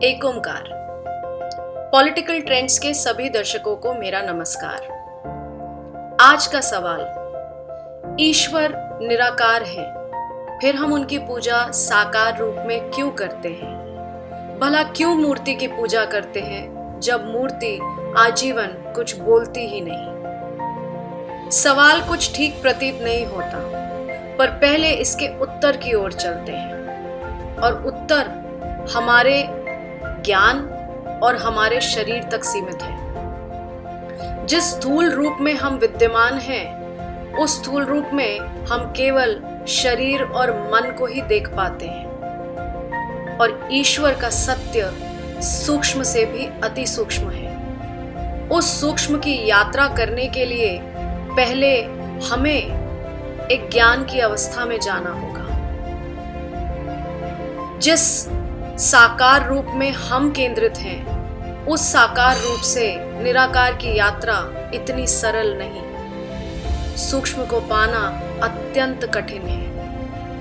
एक ओंकार। Political trends के सभी दर्शकों को मेरा नमस्कार। आज का सवाल, ईश्वर निराकार है, फिर हम उनकी पूजा साकार रूप में क्यों करते हैं? भला क्यों मूर्ति की पूजा करते हैं जब मूर्ति आजीवन कुछ बोलती ही नहीं? सवाल कुछ ठीक प्रतीत नहीं होता, पर पहले इसके उत्तर की ओर चलते हैं। और उत्तर हमारे ज्ञान और हमारे शरीर तक सीमित है। जिस स्थूल रूप में हम विद्यमान हैं, उस स्थूल रूप में हम केवल शरीर और मन को ही देख पाते हैं। और ईश्वर का सत्य सूक्ष्म से भी अति सूक्ष्म है। उस सूक्ष्म की यात्रा करने के लिए पहले हमें एक ज्ञान की अवस्था में जाना होगा। जिस साकार रूप में हम केंद्रित हैं, उस साकार रूप से निराकार की यात्रा इतनी सरल नहीं। सूक्ष्म को पाना अत्यंत कठिन है।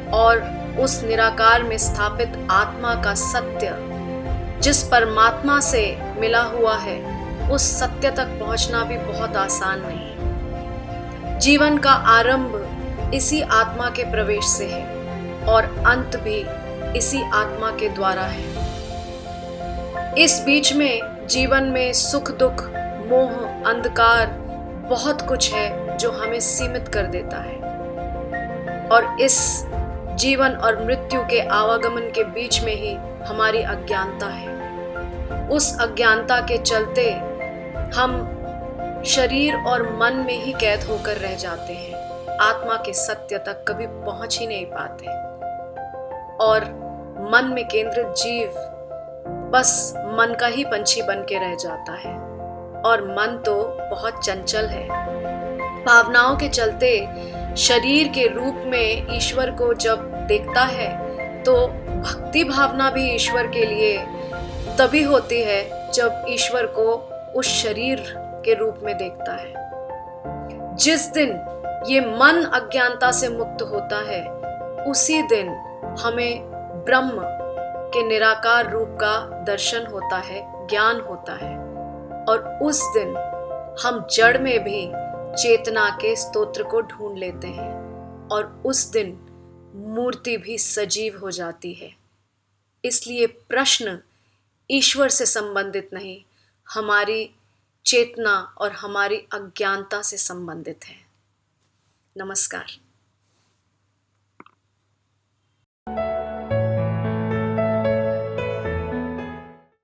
और उस निराकार में स्थापित आत्मा का सत्य, जिस परमात्मा से मिला हुआ है, उस सत्य तक पहुंचना भी बहुत आसान नहीं। जीवन का आरंभ इसी आत्मा के प्रवेश से है और अंत भी इसी आत्मा के द्वारा है। इस बीच में जीवन में सुख दुख, मोह, अंधकार बहुत कुछ है जो हमें सीमित कर देता है। और इस जीवन और मृत्यु के आवागमन के बीच में ही हमारी अज्ञानता है। उस अज्ञानता के चलते हम शरीर और मन में ही कैद होकर रह जाते हैं। आत्मा के सत्य तक कभी पहुंच ही नहीं पाते। और मन में केंद्रित जीव बस मन का ही पंछी बन के रह जाता है। और मन तो बहुत चंचल है। भावनाओं के चलते शरीर के रूप में ईश्वर को जब देखता है, तो भक्ति भावना भी ईश्वर के लिए तभी होती है जब ईश्वर को उस शरीर के रूप में देखता है। जिस दिन ये मन अज्ञानता से मुक्त होता है, उसी दिन हमें ब्रह्म के निराकार रूप का दर्शन होता है, ज्ञान होता है। और उस दिन हम जड़ में भी चेतना के स्तोत्र को ढूंढ लेते हैं। और उस दिन मूर्ति भी सजीव हो जाती है। इसलिए प्रश्न ईश्वर से संबंधित नहीं, हमारी चेतना और हमारी अज्ञानता से संबंधित है। नमस्कार।